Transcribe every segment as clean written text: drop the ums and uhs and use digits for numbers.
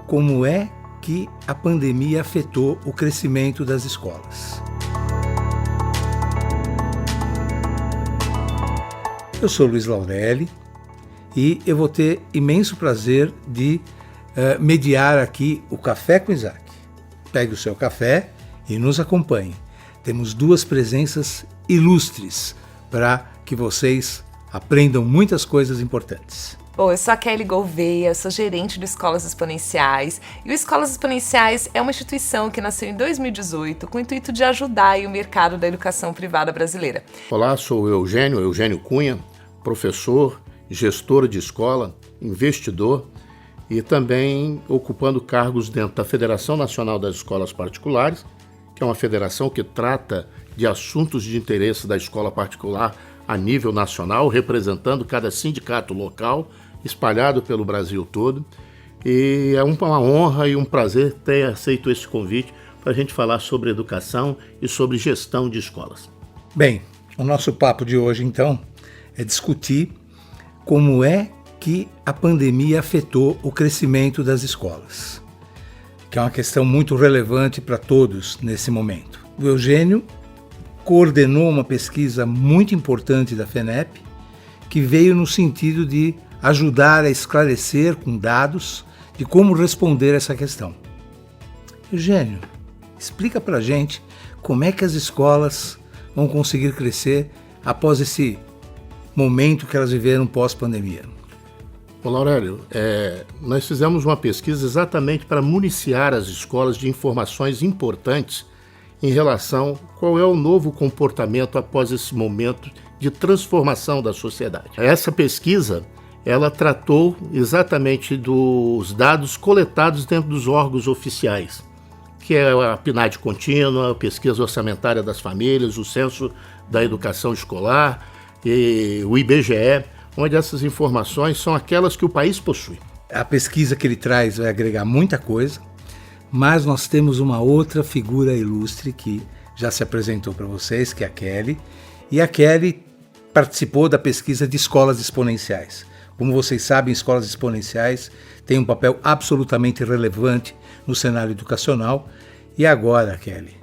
como é que a pandemia afetou o crescimento das escolas. Eu sou Luiz Laurelli e eu vou ter imenso prazer de mediar aqui o Café com Isaac. Pegue o seu café e nos acompanhe. Temos duas presenças ilustres para que vocês aprendam muitas coisas importantes. Bom, eu sou a Kelly Gouveia, sou gerente do Escolas Exponenciais. E o Escolas Exponenciais é uma instituição que nasceu em 2018 com o intuito de ajudar o mercado da educação privada brasileira. Olá, sou o Eugênio Cunha, professor, gestor de escola, investidor e também ocupando cargos dentro da Federação Nacional das Escolas Particulares, que é uma federação que trata de assuntos de interesse da escola particular a nível nacional, representando cada sindicato local, espalhado pelo Brasil todo. E é uma honra e um prazer ter aceito esse convite para a gente falar sobre educação e sobre gestão de escolas. Bem, o nosso papo de hoje, então, é discutir como é que a pandemia afetou o crescimento das escolas, que é uma questão muito relevante para todos nesse momento. O Eugênio coordenou uma pesquisa muito importante da FENEP, que veio no sentido de ajudar a esclarecer com dados de como responder essa questão. Eugênio, explica para a gente como é que as escolas vão conseguir crescer após esse momento que elas viveram pós-pandemia. Olá, Aurélio. Nós fizemos uma pesquisa exatamente para municiar as escolas de informações importantes em relação a qual é o novo comportamento após esse momento de transformação da sociedade. Essa pesquisa, ela tratou exatamente dos dados coletados dentro dos órgãos oficiais, que é a PNAD contínua, a pesquisa orçamentária das famílias, o censo da educação escolar e o IBGE, onde essas informações são aquelas que o país possui. A pesquisa que ele traz vai agregar muita coisa, mas nós temos uma outra figura ilustre que já se apresentou para vocês, que é a Kelly. E a Kelly participou da pesquisa de escolas exponenciais. Como vocês sabem, escolas exponenciais têm um papel absolutamente relevante no cenário educacional. E agora, Kelly,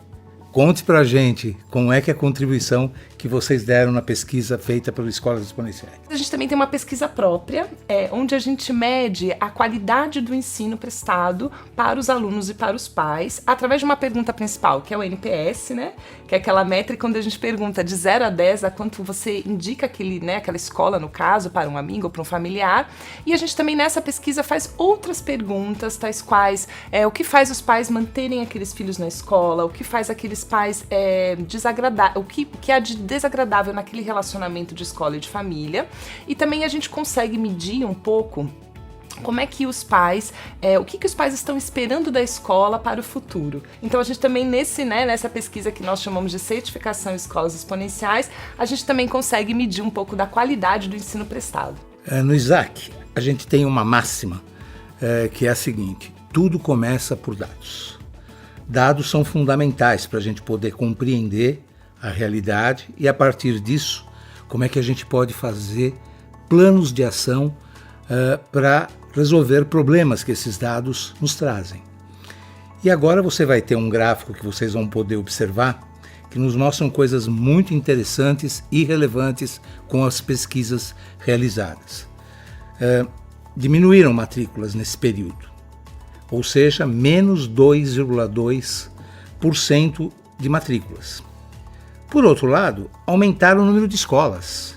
conte para a gente como é que é a contribuição que vocês deram na pesquisa feita pelas escolas exponenciais. A gente também tem uma pesquisa própria, onde a gente mede a qualidade do ensino prestado para os alunos e para os pais, através de uma pergunta principal, que é o NPS, né? Que é aquela métrica onde a gente pergunta de 0 a 10 a quanto você indica aquela escola, no caso, para um amigo ou para um familiar. E a gente também nessa pesquisa faz outras perguntas, tais quais o que faz os pais manterem aqueles filhos na escola, o que faz aqueles pais o que há de desagradável naquele relacionamento de escola e de família. E também a gente consegue medir um pouco como é que os pais, o que os pais estão esperando da escola para o futuro. Então a gente também nessa pesquisa que nós chamamos de certificação em escolas exponenciais, a gente também consegue medir um pouco da qualidade do ensino prestado. No Isaac, a gente tem uma máxima que é a seguinte: tudo começa por dados. Dados são fundamentais para a gente poder compreender a realidade e, a partir disso, como é que a gente pode fazer planos de ação para resolver problemas que esses dados nos trazem. E agora você vai ter um gráfico que vocês vão poder observar que nos mostram coisas muito interessantes e relevantes com as pesquisas realizadas. Diminuíram matrículas nesse período, ou seja, menos 2,2% de matrículas. Por outro lado, aumentaram o número de escolas,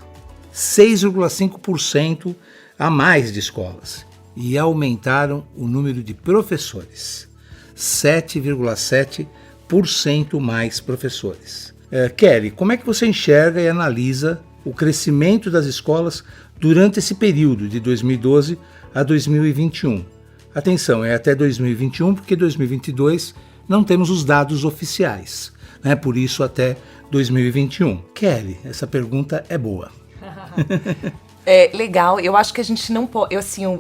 6,5% a mais de escolas, e aumentaram o número de professores, 7,7% mais professores. Kelly, como é que você enxerga e analisa o crescimento das escolas durante esse período de 2012 a 2021? Atenção, é até 2021, porque 2022 não temos os dados oficiais, né? Por isso até 2021. Kelly, essa pergunta é boa. Legal, eu acho que a gente não pode,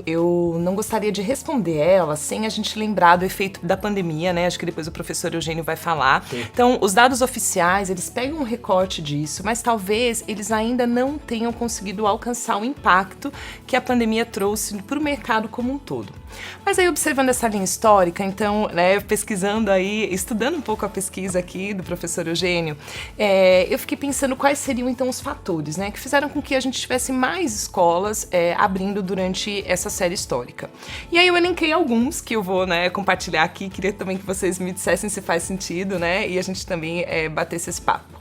eu não gostaria de responder ela sem a gente lembrar do efeito da pandemia, né? Acho que depois o professor Eugênio vai falar. Sim. Então, os dados oficiais, eles pegam um recorte disso, mas talvez eles ainda não tenham conseguido alcançar o impacto que a pandemia trouxe para o mercado como um todo. Mas aí, observando essa linha histórica, então, né, pesquisando aí, estudando um pouco a pesquisa aqui do professor Eugênio, eu fiquei pensando quais seriam, então, os fatores, né, que fizeram com que a gente tivesse mais escolas abrindo durante essa série histórica. E aí eu elenquei alguns que eu vou, né, compartilhar aqui, queria também que vocês me dissessem se faz sentido, né, e a gente também batesse esse papo.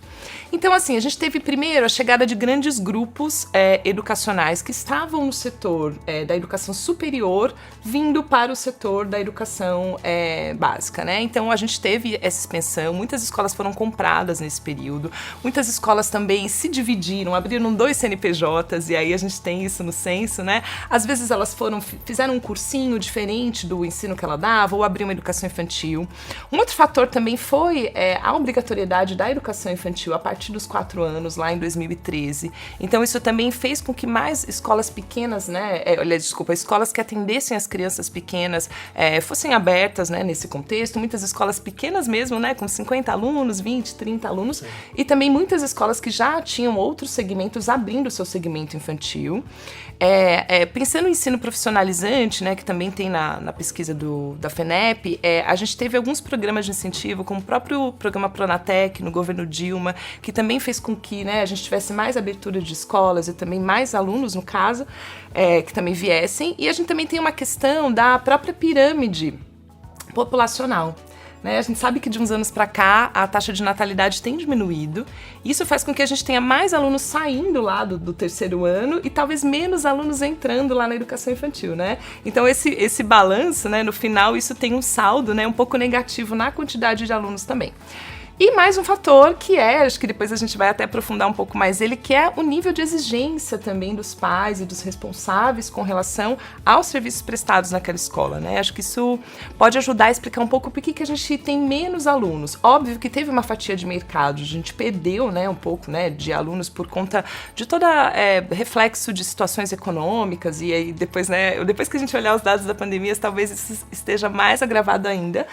Então, assim, a gente teve primeiro a chegada de grandes grupos educacionais que estavam no setor da educação superior, vindo para o setor da educação básica, né? Então, a gente teve essa expansão, muitas escolas foram compradas nesse período, muitas escolas também se dividiram, abriram 2 CNPJs, e aí a gente tem isso no censo, né? Às vezes elas fizeram um cursinho diferente do ensino que ela dava, ou abriram uma educação infantil. Um outro fator também foi a obrigatoriedade da educação infantil a partir dos 4 anos, lá em 2013. Então, isso também fez com que mais escolas pequenas, né, escolas que atendessem as crianças pequenas fossem abertas, né, nesse contexto. Muitas escolas pequenas mesmo, né, com 50 alunos, 20, 30 alunos. Sim. E também muitas escolas que já tinham outros segmentos abrindo o seu segmento infantil. Pensando no ensino profissionalizante, né, que também tem na pesquisa da FENEP, a gente teve alguns programas de incentivo, como o próprio programa Pronatec, no governo Dilma, que também fez com que, né, a gente tivesse mais abertura de escolas e também mais alunos, no caso, que também viessem. E a gente também tem uma questão da própria pirâmide populacional. Né? A gente sabe que de uns anos para cá a taxa de natalidade tem diminuído. Isso faz com que a gente tenha mais alunos saindo lá do terceiro ano e talvez menos alunos entrando lá na educação infantil, né? Então esse balanço, né, no final, isso tem um saldo, né, um pouco negativo na quantidade de alunos também. E mais um fator que acho que depois a gente vai até aprofundar um pouco mais ele, que é o nível de exigência também dos pais e dos responsáveis com relação aos serviços prestados naquela escola, né? Acho que isso pode ajudar a explicar um pouco por que a gente tem menos alunos. Óbvio que teve uma fatia de mercado, a gente perdeu, né, um pouco, né, de alunos por conta de todo reflexo de situações econômicas, e aí depois que a gente olhar os dados da pandemia, talvez isso esteja mais agravado ainda.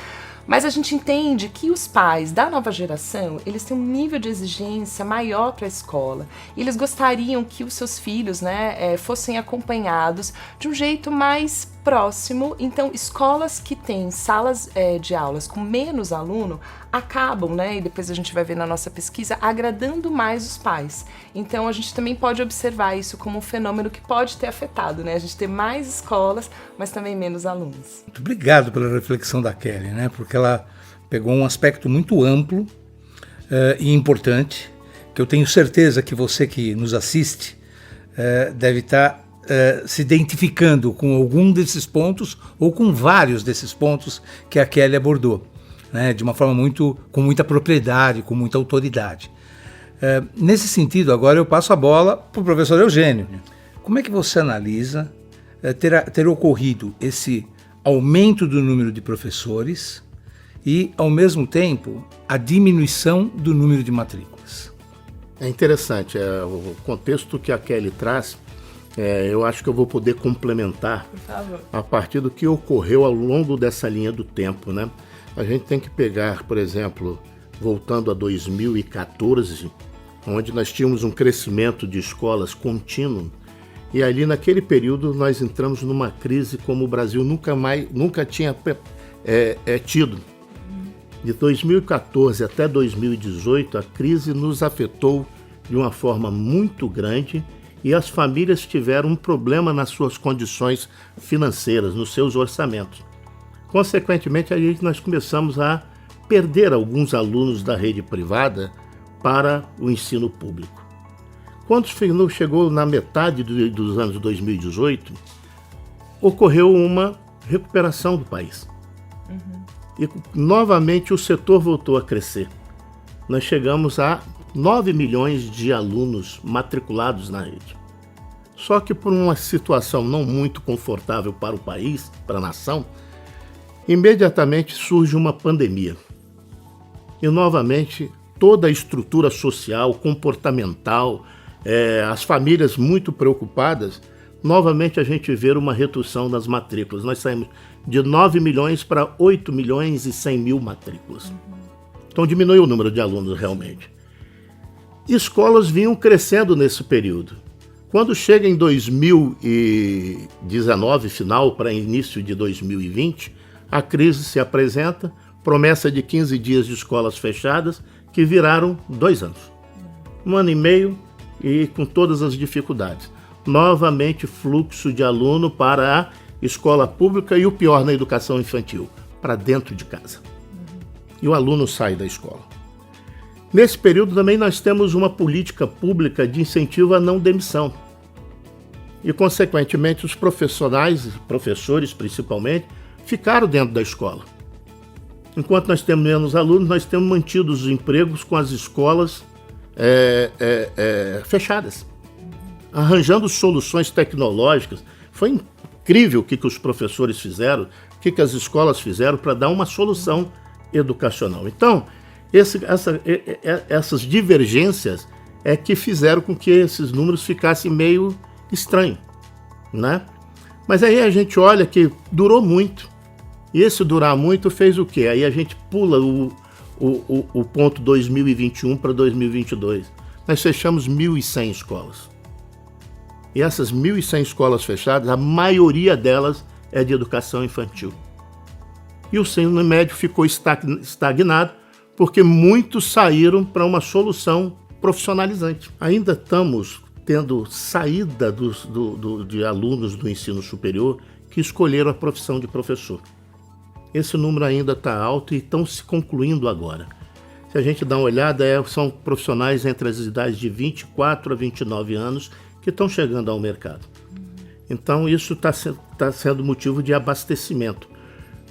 Mas a gente entende que os pais da nova geração, eles têm um nível de exigência maior para a escola. E eles gostariam que os seus filhos, né, fossem acompanhados de um jeito mais próximo. Então, escolas que têm salas de aulas com menos aluno acabam, né, e depois a gente vai ver na nossa pesquisa, agradando mais os pais. Então, a gente também pode observar isso como um fenômeno que pode ter afetado, né? A gente ter mais escolas, mas também menos alunos. Muito obrigado pela reflexão da Kelly, né? Porque ela pegou um aspecto muito amplo e importante, que eu tenho certeza que você que nos assiste deve estar se identificando com algum desses pontos ou com vários desses pontos que a Kelly abordou, né, de uma forma com muita propriedade, com muita autoridade. Nesse sentido, agora eu passo a bola para o professor Eugênio. Como é que você analisa ter ocorrido esse aumento do número de professores e, ao mesmo tempo, a diminuição do número de matrículas? É interessante, o contexto que a Kelly traz. Eu acho que eu vou poder complementar a partir do que ocorreu ao longo dessa linha do tempo, né? A gente tem que pegar, por exemplo, voltando a 2014, onde nós tínhamos um crescimento de escolas contínuo, e ali naquele período nós entramos numa crise como o Brasil nunca tinha tido. De 2014 até 2018, a crise nos afetou de uma forma muito grande, e as famílias tiveram um problema nas suas condições financeiras, nos seus orçamentos. Consequentemente, aí nós começamos a perder alguns alunos da rede privada para o ensino público. Quando chegou na metade dos anos 2018, ocorreu uma recuperação do país. E novamente o setor voltou a crescer. Nós chegamos a 9 milhões de alunos matriculados na rede. Só que por uma situação não muito confortável para o país, para a nação, imediatamente surge uma pandemia. E novamente toda a estrutura social, comportamental, as famílias muito preocupadas, novamente a gente vê uma redução das matrículas. Nós saímos de 9 milhões para 8 milhões e 100 mil matrículas. Então diminuiu o número de alunos realmente. Escolas vinham crescendo nesse período. Quando chega em 2019, final para início de 2020, a crise se apresenta, promessa de 15 dias de escolas fechadas, que viraram 2 anos. 1 ano e meio e com todas as dificuldades. Novamente fluxo de aluno para a escola pública e o pior na educação infantil, para dentro de casa. E o aluno sai da escola. Nesse período também nós temos uma política pública de incentivo à não demissão. E, consequentemente, os professores principalmente, ficaram dentro da escola. Enquanto nós temos menos alunos, nós temos mantido os empregos com as escolas fechadas, arranjando soluções tecnológicas. Foi incrível o que os professores fizeram, o que as escolas fizeram para dar uma solução educacional. Então, essas divergências é que fizeram com que esses números ficassem meio estranhos, né? Mas aí a gente olha que durou muito. E esse durar muito fez o quê? Aí a gente pula o ponto 2021 para 2022. Nós fechamos 1.100 escolas. E essas 1.100 escolas fechadas, a maioria delas é de educação infantil. E o ensino médio ficou estagnado porque muitos saíram para uma solução profissionalizante. Ainda estamos tendo saída de alunos do ensino superior que escolheram a profissão de professor. Esse número ainda está alto e estão se concluindo agora. Se a gente dá uma olhada, são profissionais entre as idades de 24 a 29 anos que estão chegando ao mercado. Então isso está sendo motivo de abastecimento.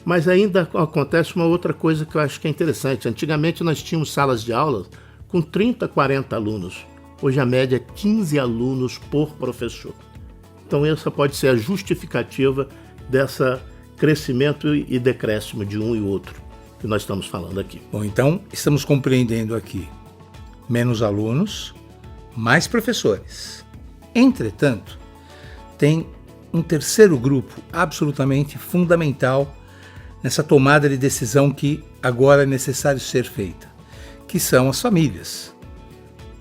Mas ainda acontece uma outra coisa que eu acho que é interessante. Antigamente nós tínhamos salas de aula com 30, 40 alunos. Hoje a média é 15 alunos por professor. Então essa pode ser a justificativa desse crescimento e decréscimo de um e outro que nós estamos falando aqui. Bom, então estamos compreendendo aqui menos alunos, mais professores. Entretanto, tem um terceiro grupo absolutamente fundamental nessa tomada de decisão que agora é necessário ser feita, que são as famílias.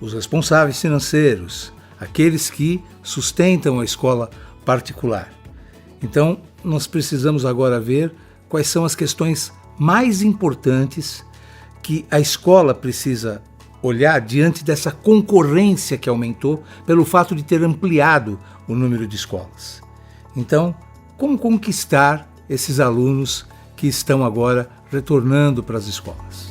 Os responsáveis financeiros, aqueles que sustentam a escola particular. Então, nós precisamos agora ver quais são as questões mais importantes que a escola precisa olhar diante dessa concorrência que aumentou pelo fato de ter ampliado o número de escolas. Então, como conquistar esses alunos que estão agora retornando para as escolas?